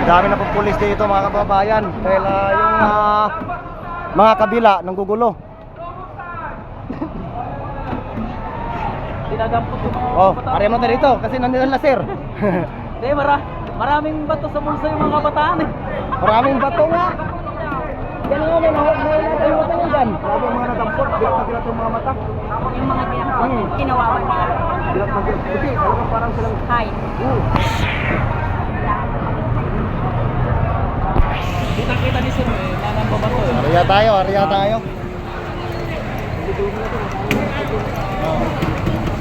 Dami na pong pulis dito mga kababayan. Dahil yung mga kabila nanggugulo. Dinadampot yung mga Oh, kabataan. pare mo tayo dito kasi nandito na sir. Hindi, maraming bato sa bulsa yung mga kabataan eh. Maraming bato nga. Yan nga, may nakalimutan yan dyan. Grabe yung mga nadampot, bilat yung mga mata. Yung mga kinawawan nila. Bilat na bilat. Kasi talagang parang silang... Hi. Kita-kita ni Sir eh, nanambabato eh. Ariya tayo, ariya tayo.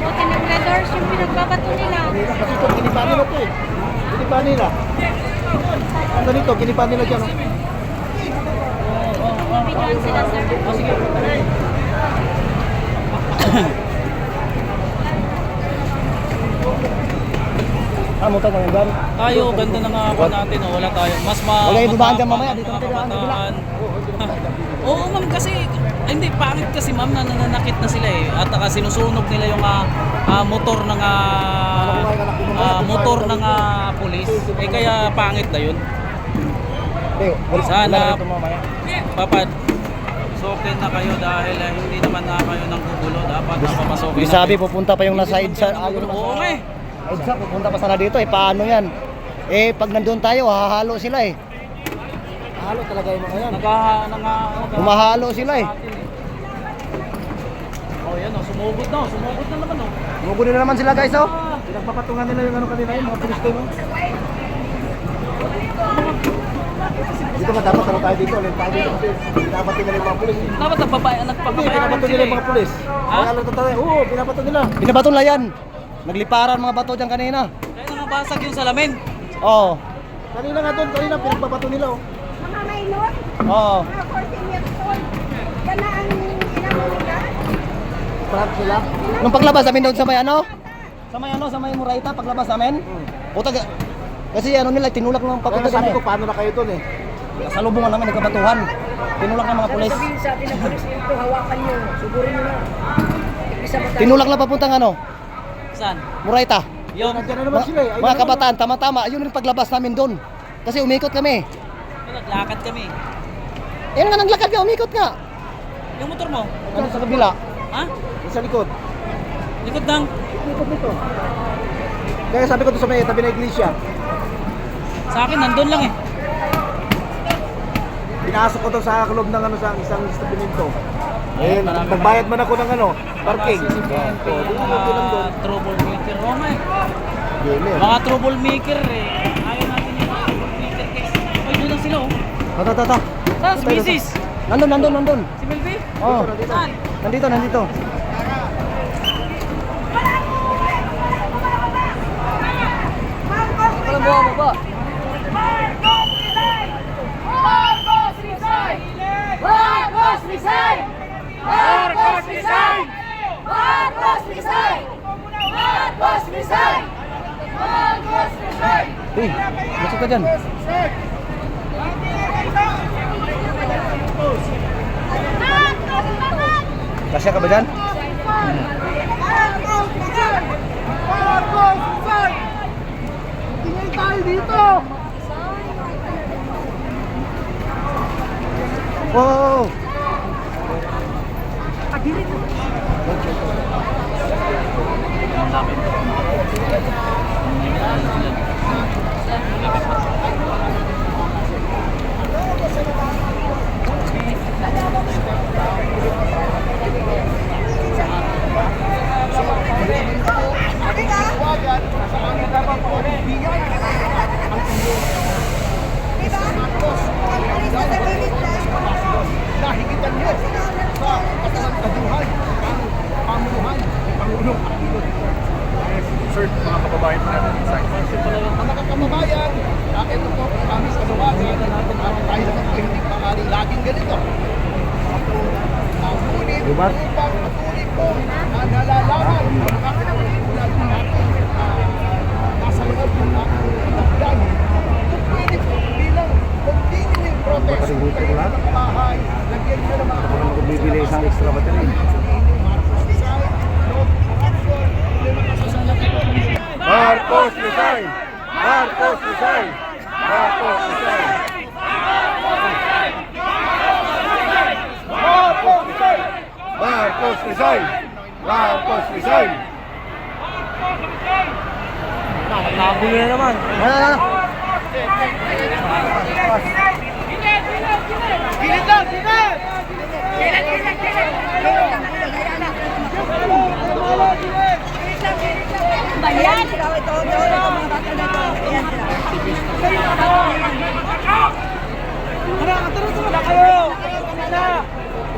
Buti nag-redors yung pinagbabato nila. Kasi ito, ginipan nila ito eh. Ginipan nila. Ang ganito, ginipan nila dyan. Bigyan sila, sir. Oh, sige. Mutan na yan. Tayo, ganda na nga ako natin, oh. Wala tayo. Mas Wala yung dumaan dyan mamaya, mga dito na tayo daan, kabataan. Oo ma'am, kasi hindi, pangit kasi ma'am, nananakit na sila eh. At sinusunog nila yung motor ng pulis. Eh kaya pangit na yun. Sana papad sokin na kayo dahil hindi naman na kayo nang gugulo. Dapat napapasokin. Sabi pupunta pa yung nasa EDSA. Oo nga eh. EDSA, pupunta pa sana dito eh. Paano yan? Eh, pag nandun tayo, hahalo sila eh. Hahalo talaga yung mga yan. Humahalo sila eh. Oh, yan oh, sumugod na naman oh. Sumugod nila naman sila guys oh. Pinagpapatungan nila yung ano kanina yung mga pulis doon. Dito nga dapat tayo dito. Tayo dito kasi pinapato nila yung mga pulis. Dapat nagpapabay. Pinapato nila yung mga pulis. Kaya lang tayo. Oo, pinapato nila. Pinapato nila yan. Nagliparan mga bato dyan kanina. Kaya nangabasag yung salamin. Oo. Kanina nga doon, kanina pinagpapato nila oh. Mga minor, Oo. mga 14 years old. Yan na ang inamuligan. Parang sila. Nung paglabas namin doon sa may ano? Sa may Murayta, paglabas namin. Puta, kasi ano nila, tinulak ng papunta. Sabi ko, paano na kayo doon eh? Sa lubungan namin, nagkabatuhan. Tinulak ng mga pulis. Sabihin sa atin ng pulis, ito hawakan nyo, sugurin nyo na. Isa ba tayo? Tinulak na papuntang ano? Saan? Murayta. Yung Mga kabataan, tama-tama. Ayun yung paglabas namin doon. Kasi umikot kami. naglakad kami. Ayun nga, naglakad ka, umikot nga. Yung motor mo? Ano sa kabila? Ha? Sa likod. Likod ng? Likod nito. Kaya sabi ko doon sa may tabi na iglesia. Sa akin, nandun lang eh. Pinasok ko to sa loob ng ano sa isang establishmento. Eh, nagbayad man ako ng ano, parking. Troublemaker. Oh my. Mga troublemaker eh. Ayaw natin yung mga troublemaker case. Ay, doon lang sila oh. Tata. Saan? Si Mrs. Nandun. Si Melvin? Oh. Saan? Nandito. Walang buha ba? Hey, masuk ka dyan. Kasya ka ba dyan? Tingin tayo dito! Wow! Nahigitan niyo sa kasalantaduhan, pamunuhan, Pangulong Aquino. Sir, mga kababayan po natin sa Mga kababayan, ito po ang aming kasawagan natin tayo naman po hindi maaari laging ganito. Ngunit upang patuloy po na nalalaman ang kakaulit natin nasa loob ng ating lakdan. Pwede po bilang continuing protest kayo ng bahay, lagyan nyo ng mga magbibili isang extra battery. Marcos resign! Marcos resign! Marcos resign! Marcos resign! Nakabulo na naman. Ano? Gilid lang, gilid! Bayan! Ito, mga bata na ito. Ayan sila.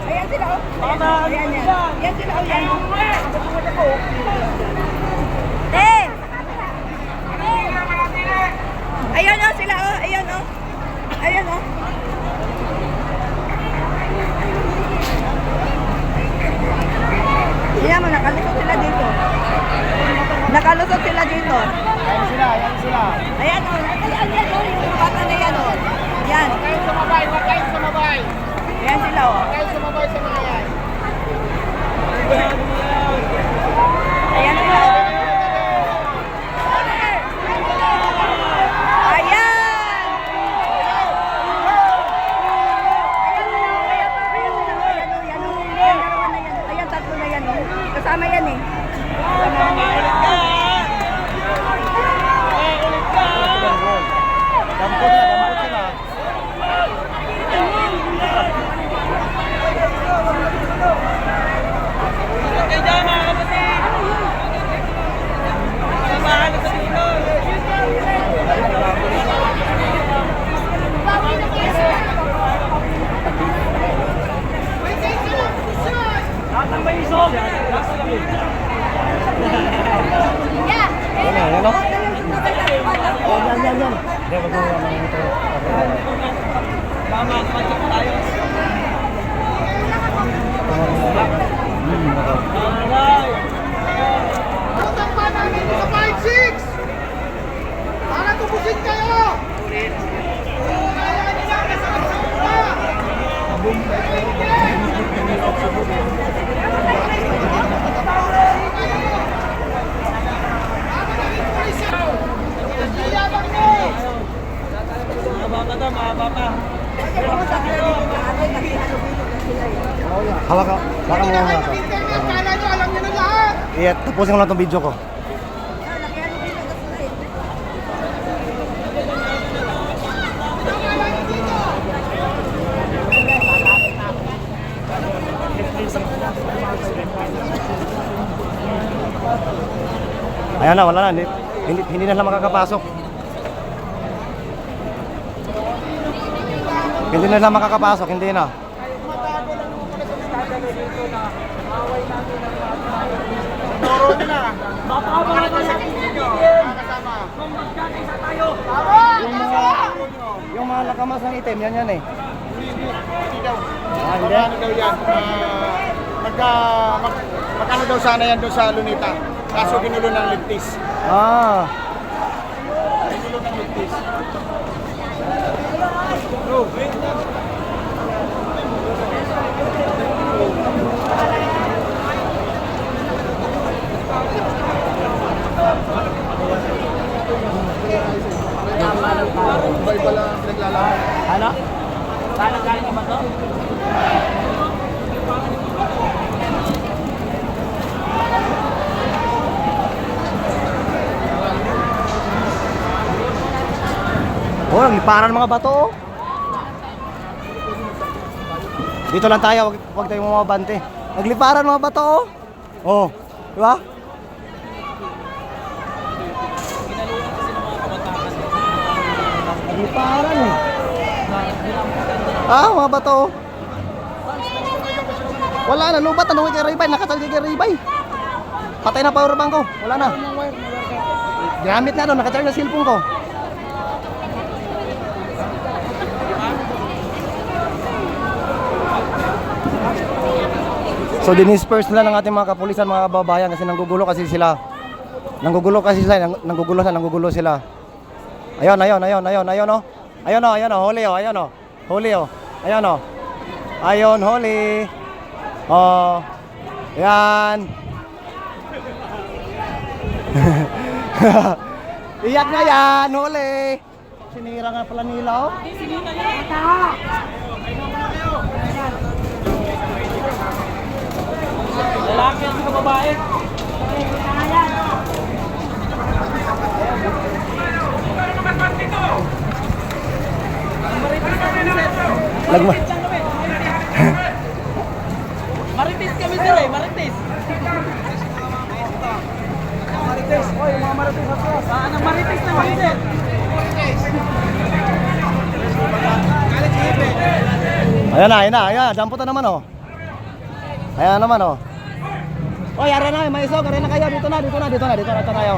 Ayan sila, oh. Ayan, yan. Ayan sila, oh, yan. Ten! Ayan, oh, sila, oh. Ayan, oh. Ayan, oh. Ayan mo, nakalusot sila dito. Nakalusot sila dito. Ayan sila. Ayan, oh. Ayan, yan, oh. Yung bata na yan, oh. Yan. Huwag kayong sumabay. Ayan sila, oh. Huwag kayong sumabay sa mga yan. Ayan sila, oh. Ayan! Ayan, tatlo na yan, oh. Kasama yan, eh. Dampot sila. Yan o. Yan. Tama, match tayo. Tutang pa namin sa 5-6! Para tubusin kayo! Kaya nila kasama Mahaba pa. Hawak ka. Baka mo nga ako. Kala nyo, alam nyo na lahat! Iya, tapusin ko lang itong video ko. Ayan na, wala na. Hindi na lang makakapasok. Hindi na lang makakapasok, hindi na. Toro na. Yung mga lakamas ng itim, yan eh. Hindi daw. Ah, hindi? Magkano daw yan? Magkano daw sana yan doon sa Lunita? Kaso ginulo ng ligtis. Ah, Ginulo ng ligtis. Bay pala naglalaman. Ano? Saan ang galing ba to? oh, nagliparan ng mga bato oh. Dito lang tayo, wag tayong mamabante. Nagliparan mga bato oh. Oh, di ba? Nagliparan eh. Ah, mga bato oh. Wala na, lubat na kay Raybay, nakatalgay kay Raybay. Patay na power bank ko, wala na. Gamit na doon, nakacharge na cellphone ko. So dinisperse nila ng ating mga kapulisan, mga kababayan kasi nanggugulo sila. Nanggugulo sila. Ayun oh. Ayun oh, huli oh, ayun oh. Huli oh. Ayun oh. Ayun, huli. Oh. Yan. Iyak na yan, huli. Sinira nga pala nila, oh. Lalaki at saka babae. Lagma. Marites kami sir eh, marites. Marites, oy, mga marites atras. Anong marites na marites? Ayan. Damputan naman, oh. Ayan naman, oh. Oy, ara na, may isog, ara na kayo. Dito na tayo.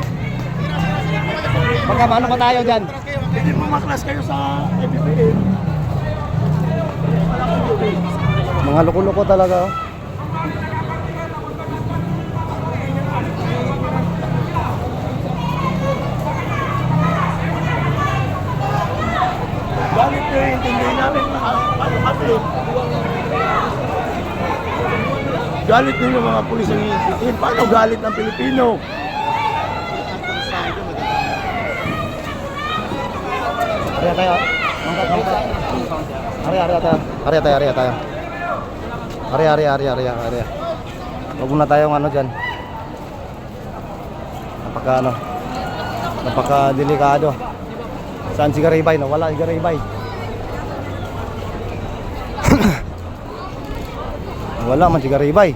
Pagkamano pa tayo dyan? Hindi mo maklas kayo sa FPPN. Mga loko-loko talaga, oh. Galit nyo yung intindi namin upload. Galit nyo yung mga pulis ng iintindihin. Paano galit ng Pilipino? Ari tayo. Mangkat. Ari tayo. Ari. Huwag muna tayong ano dyan. Napaka-delikado. Saan si Garibay? Wala si Garibay. Wala man si Garibay.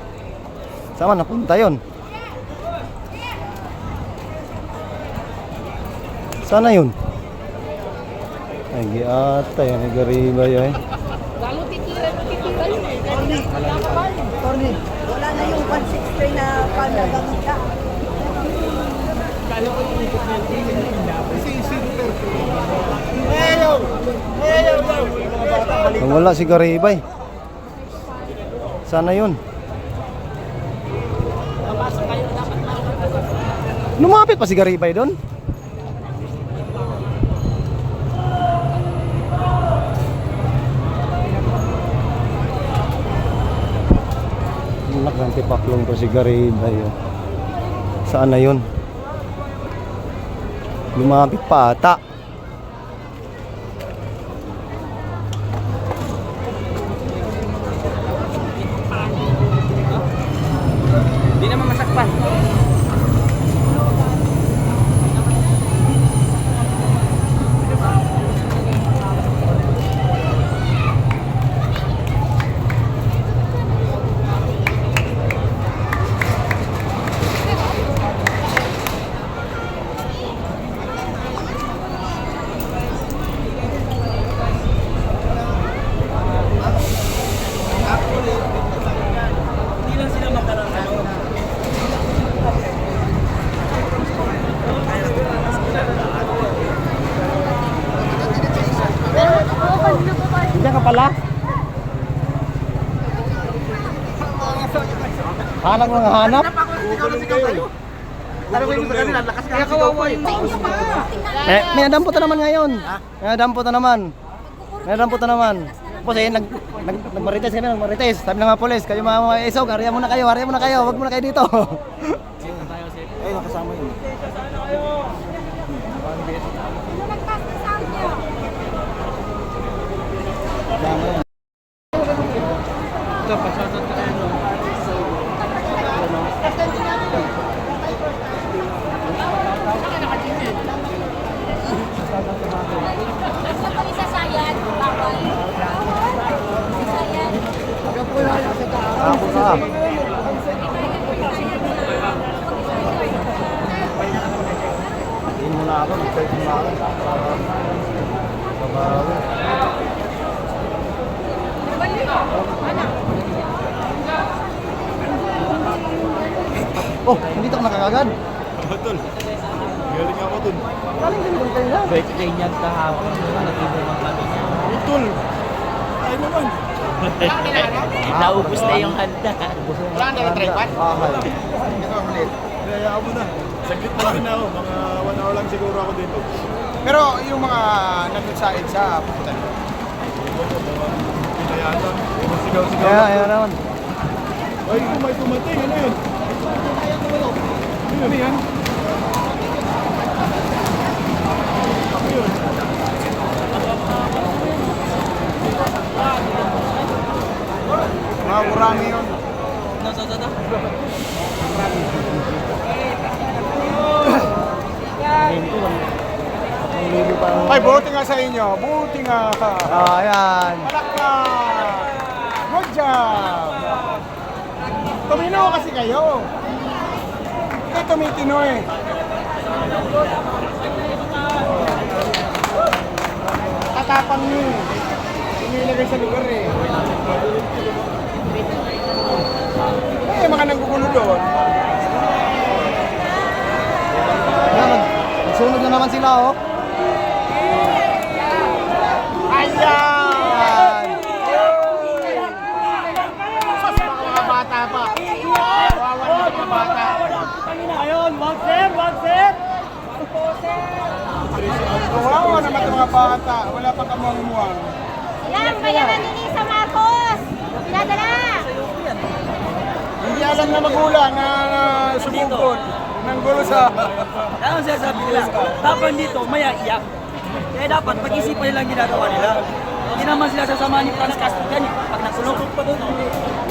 Saan man napunta yun? Sana yun? Ay, giata yan ni Garibay, eh. Lalo titira yun eh. Torni, wala na yung 163 na panagamit ka. Wala si Garibay. Sana yun. Lumapit pa si Garibay doon. Nagrantipaklong to si Garibay, oh. Saan na yun? Lumapit pa ata. Hindi naman masakpan. Diyan ka pala? Hanap ng hanap? Kaya kawawa yung May nadamputan naman ngayon. May nadamputan naman. Tapos eh, nagmarites kami, nagmarites. Sabi ng mga polis, kayo mga isog, hariya muna kayo. Huwag muna kayo dito. Ay, nakasama yun. Ito, pasatot ka tayo. Ako ka. Hindi muna ako, mag-type muna ako. Babawi. Oh, hindi ako nakakagad. Tol, galing ako dun. Galing din doon kayo. Birthday niyan kahapon. Nag-iwan kami niya. Tol, ay naman. Naubos na yung handa. Wala na tripod? Kaya ako na. Saglit na rin ako. Mga 1 hour lang siguro ako dito. Pero yung mga nandun sa EDSA, pupunta na. Pinayatan. Sigaw-sigaw. Ayan naman. Ay, may tumatay. Ano yun? Ano yan? Ako yun. Ay, buti nga sa inyo. Buti nga. Ayan. Palakpak! Good job! Tumino kasi kayo. Ito tumitino eh. Tatapang nyo eh. Inilagay sa lugar eh. Mga nanggugulo doon. Ayan, nagsunod na naman sila, oh. Ayan! Sus, mga bata pa. Kawawa na mga bata. Kawawa naman itong mga bata. Wala pa kamuang-muang. Yan, bayaran ni Lisa Marcos. Pinadala. Hindi alam na magulang na sumugod. Nang gulo sa... Ano sinasabi nila? Dapat dito, maya iyak. Kaya dapat pag-isipan nila ang ginagawa nila. Hindi naman sila sasama ni Franz Castro dyan eh. Pag nakulong pa doon,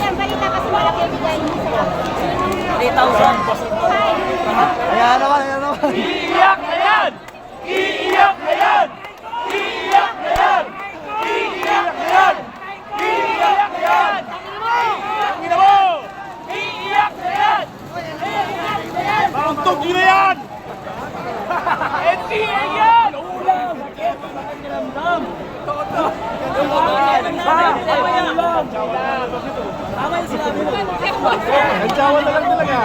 Yan, balita kasi malaki ang bigay niya sa'yo. 3,000. Ayan naman, ayan naman. Iiyak na yan! Iiyak na yan! Iiyak na yan! Iiyak na yan! Iiyak na yan! Tingnan mo! Iiyak na yan! Tuntog nyo na yan! NPA yan! Ulam! Pakiramdam! Tama yung sinabi mo. Nagsawa na lang talaga.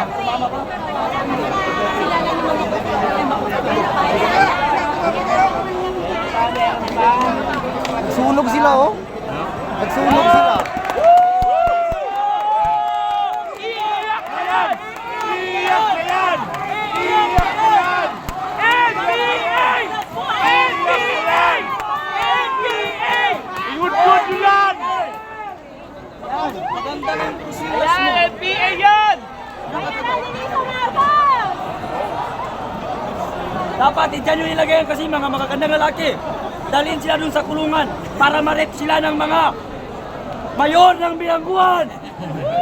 Nagsunog sila, oh. Nagsunog sila. Iiyak na yan! Iiyak na yan! Iiyak na yan! NPA! NPA! NPA! Iud-ud yan! Maganda ng pusilas mo. Ayan, NPA yan! Bayaran ni Lisa Marcos. Dapat dyan yung ilagay kasi mga magagandang lalaki. Dalhin sila dun sa kulungan para ma-rep sila ng mga mayor ng bilangguan.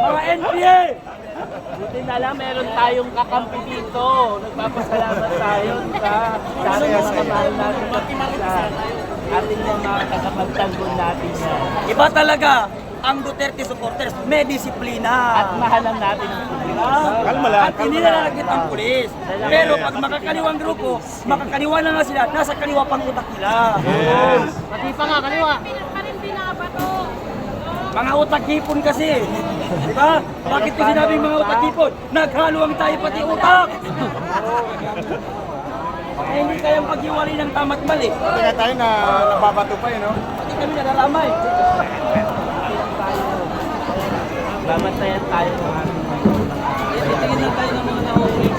Mga NPA. Buti na lang meron tayong kakampi dito. Nagpapasalamat tayo sa mga kamahal natin sa ating mga kakapagtanggol natin yan. Iba talaga ang Duterte supporters, may disiplina. At mahalang natin ang publiko. Kalma lang, At hindi nalalagit ang pulis. Pero pag makakaliwang grupo, makakaliwa na nga sila, nasa kaliwa pang utak nila. Pati pa nga, kaliwa. Mga utak hipon kasi. Di ba? Bakit ko sinabing mga utak hipon? Naghaluang tayo pati utak. Kaya hindi kayang paghiwalay ng tama't mali. Pati nga tayo na nababato pa eh, no? Pati kami nadalamay. Babantayan tayo ng ating Titingin lang tayo ng mga nahuli.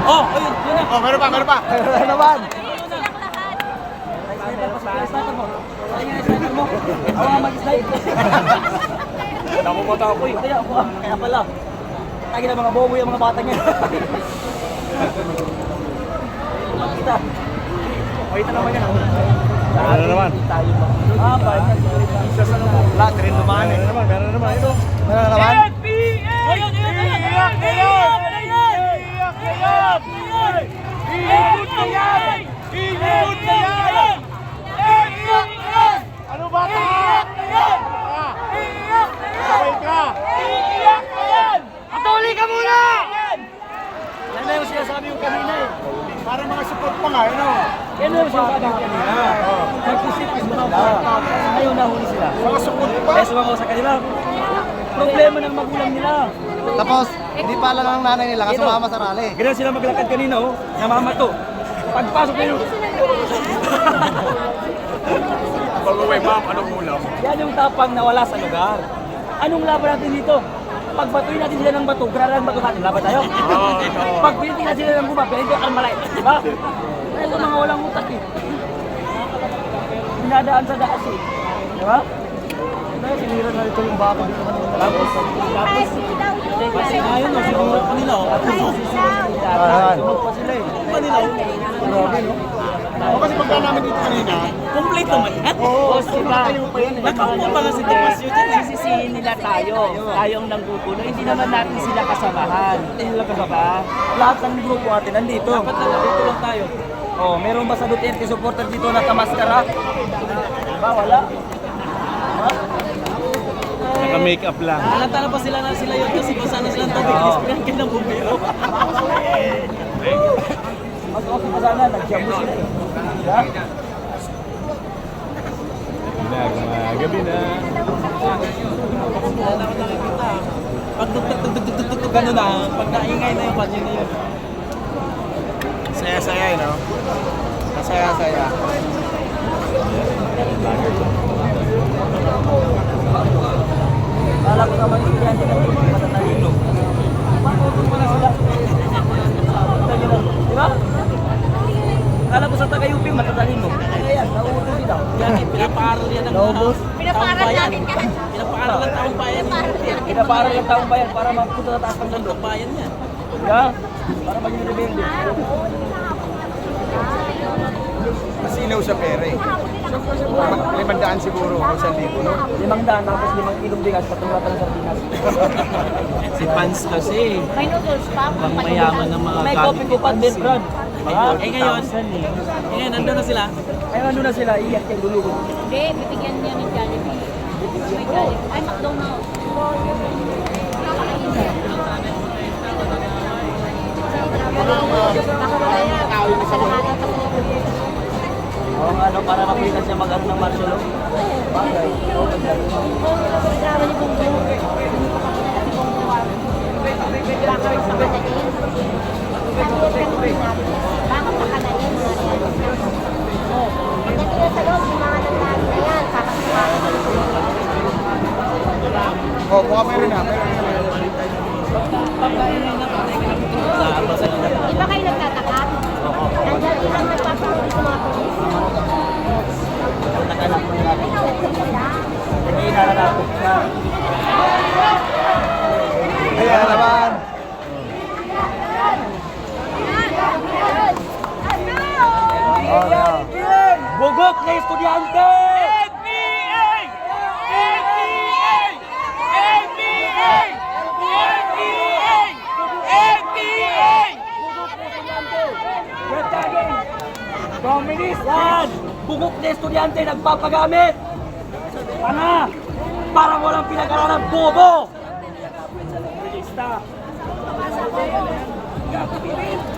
Oh, ayun, yun na. Oh, meron pa, meron pa. Ayan naman. Sniper mo. Tingin na sniper mo. Ako nga mag-slide. Tapo eh. Kaya pala. Tagi na mga bobo yung mga bata niya. Kita. Wait na naman yan. Ano naman? Balik na siguro. Wala, tren dumaan eh. Meron naman. Ito. Meron na naman. Ayun! Iiyak na yan! Iiyak na yan! Iiyak na yan! Iiyak na yan! Iiyak na yan! Ano ba ito? Iiyak na yan! Iiyak na yan! Sabay ka. Iiyak na yan! Patuloy ka muna! Yan na yung sinasabi yung kanina eh. Parang mga support pa nga, ano? Yan na yung sinasabi yung kanina. Nagsisikis mga bata. Ngayon nahuli sila. Mga support pa. Kaya sumama ko sa kanila. Problema ng magulang nila. Tapos, hindi pa lang ang nanay nila kasi sumama sa rally. Ganun sila maglakad kanina, oh. Namamato. Pagpasok na yun. Pag-uwi, ma'am, anong ulam? Yan yung tapang na wala sa lugar. Anong laban natin dito? Pag batuin natin sila ng bato, gralang bato natin, laban tayo. Pag pinitingnan sila ng guba, ganito ang malay. Diba? Kaya ito mga walang utak eh. Dinadaan sa daas eh. Diba? Ito, sinira na ito yung bako dito kanina. Tapos, Kasi ngayon, sinunog pa nila. Ayan. Sinunog pa sila eh. Pa nila. Grabe, no? O kasi pagka namin dito kanina, Complete naman yan. Oo, sila. Nakaupo pa nga si Tomasyo dyan eh. Sisisihin nila tayo. Tayong nanggugulo. Hindi naman natin sila kasamahan. Hindi nila kasama. Lahat ng grupo atin nandito. Dapat na nandito lang tayo. Oh, meron ba sa Duterte supporter dito na kamaskara? Ba, wala. Naka-makeup lang. Alanta na pa sila na sila yun kasi basa na silang tubig. Isprayan ka ng bumbero. Mas okay pa sana, nag-jambo sila eh. Ha? Gabi na. Wala ko nakikita. Pag tugtog gano'n na, pag naingay na yung kanya na yun. Saya-saya, no? Masaya-saya. Kala ko naman yung estudyante na dito, matatalino. Matuto mo na sila. Di ba? Kala ko sa taga-UP matatalino. Kaya yan, nauuto sila. Yan, pinapaaral yan ng Naubos? Pinapaaral natin kasi. Pinapaaral ng taong bayan. Pinaparal ng taong bayan para mapunta sa taas ng Ang bundok. bayan yan. Diba? Para maging rebelde. Masinaw sa pera eh. 500 siguro, 1,000, no? 500 tapos 5 kilong bigas, patungatan ng sardinas. Si Pans kasi. May noodles pa. Pang mayaman ng mga May galing coffee ko pa din, Brad. ngayon, nandun na sila. Ay, ano na sila, iyak yung lulugod. Hindi, bibigyan niya ng Jollibee. May Jollibee. Ay, McDonald's. Oo nga, no, para makita siya mag-ano ng martial law. Bagay. Oh, buka meron na. Meron na. Di ba kayo nagtataka? Nandiyan din ang nagpapahuli sa mga pulis. Nag-anak mo yung Ay, nauwi sila. Hindi nalalapot na. Ayan naman. Oh, yeah. Bugok na estudyante! NPA! NPA! NPA! NPA! NPA! Communist yan! Bugok na estudyante nagpapagamit! Tanga! Parang walang pinag-aralan, bobo!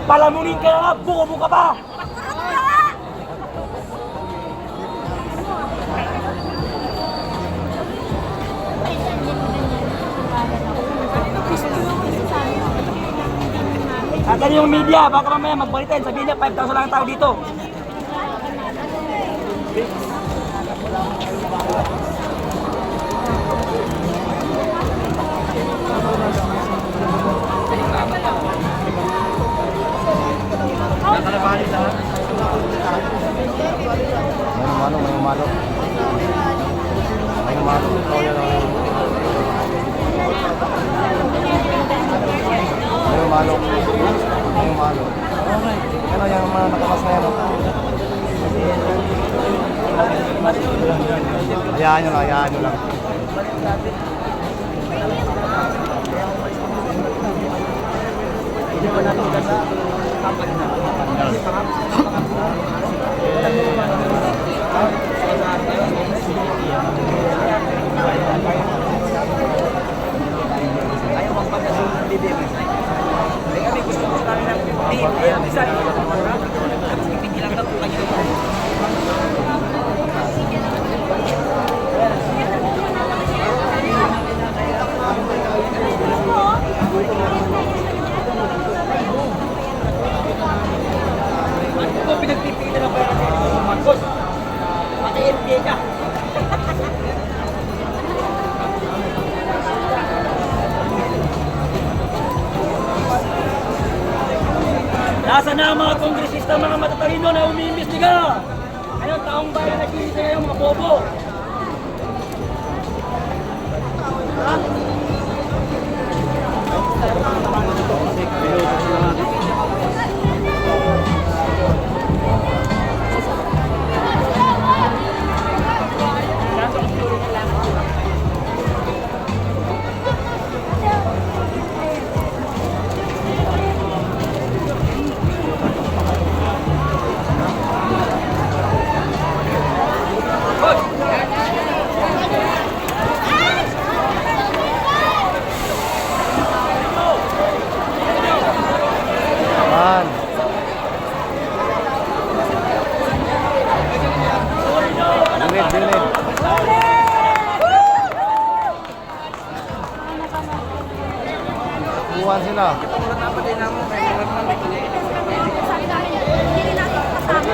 Palamunin ka na nga, bobo ka pa! At yung media, baka mamaya magbalitin, sabihin niya 5,000 lang ang tao dito. May umalo. May umalo. Oh, yan, oh. May umalo. May umalo. Ano yung mga nakamas na yan? Oh. Hayaan nyo lang, hayaan nyo lang. Ayaw magpagdasin ng bibig. May kami gusto namin ng 50. Isa rin. Hindi lang na po kayo. Ano po pinagpipilan ng pera kayo? Marcos, pati MJ ka. Nasa na ang mga kongresista, mga matatalino na umiimbestiga? Ngayon, taong bayan nag-iisa ngayon, mga bobo. Ha? sila. Sabi namin, hindi natin kasama.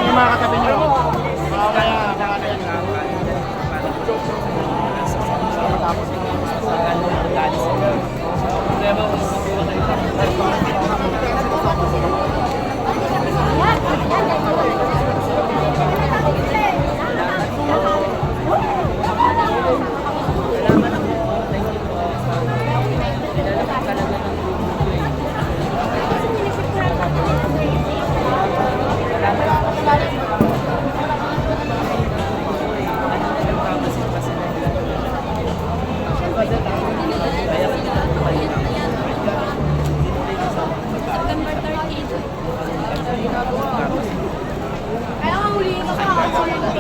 Yung mga katabi nyo. Kaya, September 13. Kaya nga huliin ko sa ako ng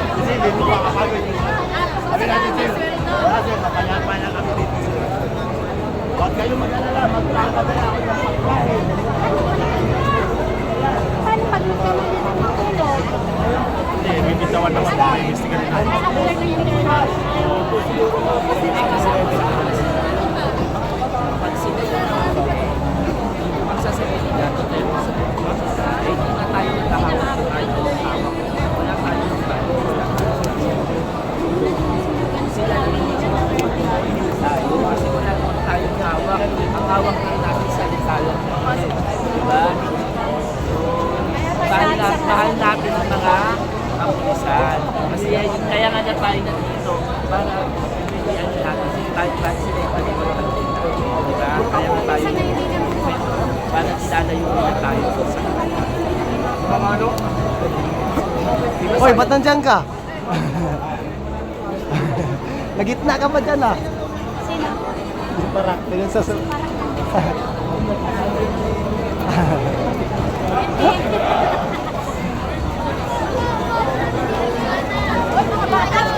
kasi hindi mo makakagod. Sabi natin, Tim. Kasi mapayapa na kami dito. Huwag kayo mag-alala. Magpapabaya ako ng pagkain. Paano pag magkamali ng matulog? Hindi, bibitawan naman. Investigan rin natin. Ay, ako lang yung Pag sila yung magsasabi dato tayo sa ay hindi na tayo nagkahawak tayo hawak wala tayo sila tayo kasi wala naman tayong hawak ang hawak na natin sa lisalan diba? Mahal natin ang mga kapulisan kasi kaya nga na tayo nandito para bibigyan natin tayo para sila yung palimutan dito diba? Kaya nga tayo para sinalayo na tayo sa Mga ano? Hoy, ba't nandyan ka? Nagitna ka ba dyan ah? Sino? Parak, tingin sa...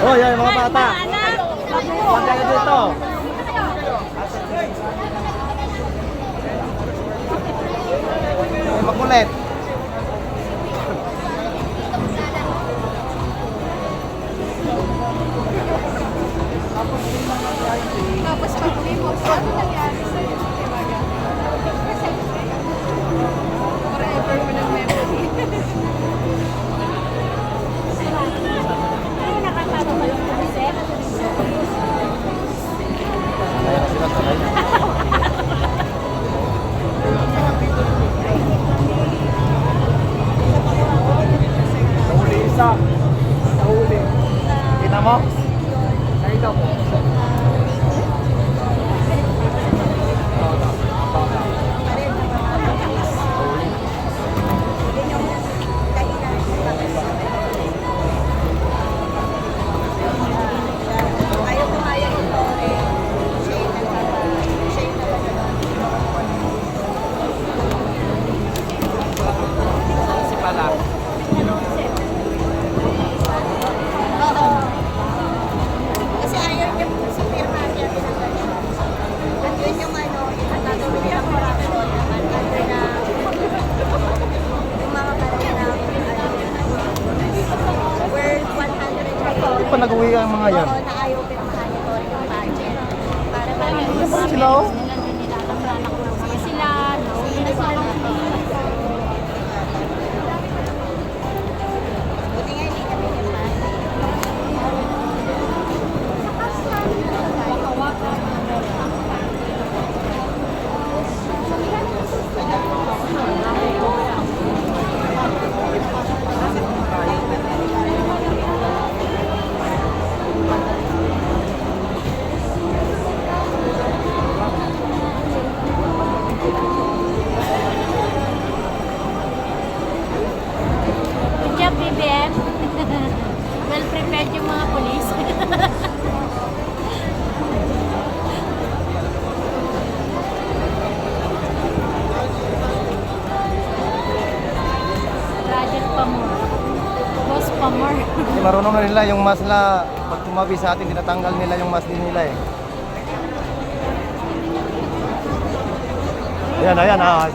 Oh, yan mga bata. Huwag kayo dito. Ay, makulit. Tapos pag-uwi mo, ano nangyari sa'yo? Forever mo ng memory. Ay, nakatato ba yung concept? Ayan sila sa Nahuli isa. Nahuli. Kita mo? Nakita mo. Ayaw pumayag ito eh. Shame na kasi pala Oo. Kasi ayaw niya po sa firma niya pinagdala. At yun yung ano, yung gagawin niya corruption naman under na yung mga parang na worth 100 Pa nag-uwi ang mga yan. Oo, na ayaw pinaka-mandatory yung budget. Para parang yung Sila, mga oh. nila din nilalak-lalak lang mga sila, no? Hindi sila buti nga hindi kami nilmati. marunong na nila yung mask na pag tumabi sa atin, tinatanggal nila yung mask din nila eh. Ayan, ayan, ah.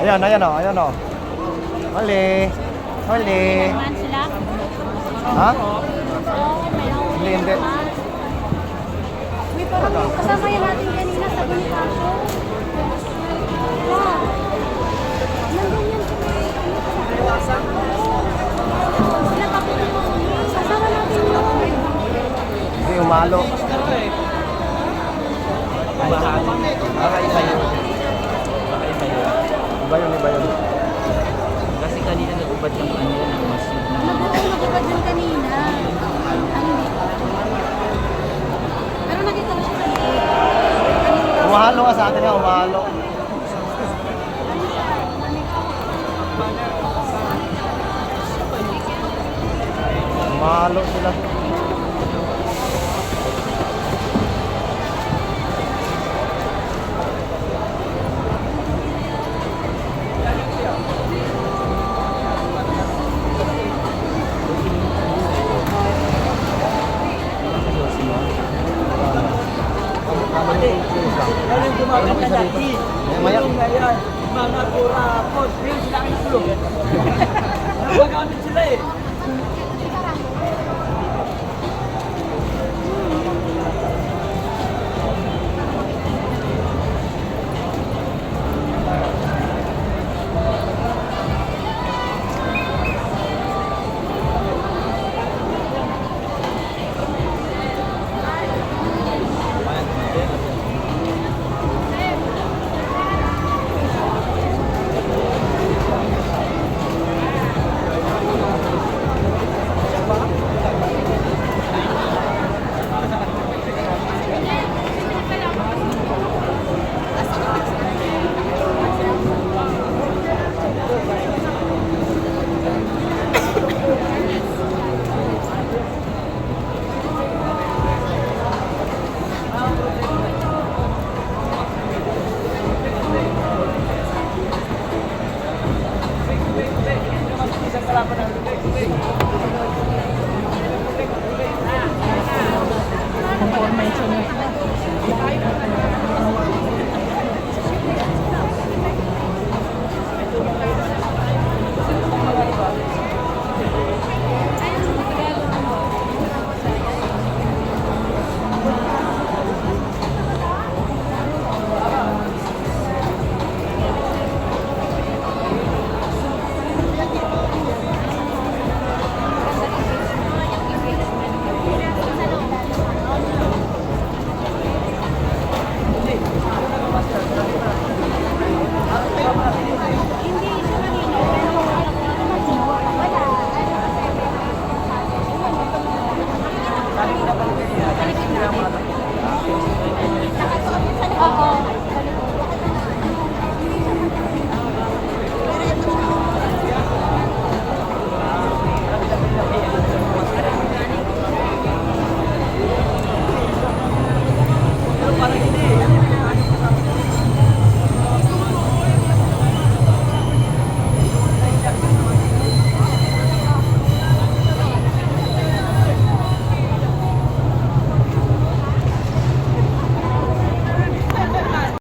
Ayan, ayan, oh, ayan, oh. Huli. Huli. Naman sila. Ha? Oo, may Hindi, hindi. Uy, parang kasama yan natin kanina sa Bonifacio. Wow. Nandun yan sa sila kapit mo. Kasama natin yun. Hindi, umalo. Bahagi. Baka iba yun. Baka iba yun. Iba yun, iba yun. Kasi kanina nag-ubad ng ano yun, ng mas yun. Nagubad yun kanina. Ano pero nakita ko siya kanina. Umahalo ka sa atin nga, umahalo. Umahalo sila. Lalo yung gumamit na dati. Maya. Yung ngayon, mga kurapot. Yung sila ang nakulong. Napagamit sila eh. Information.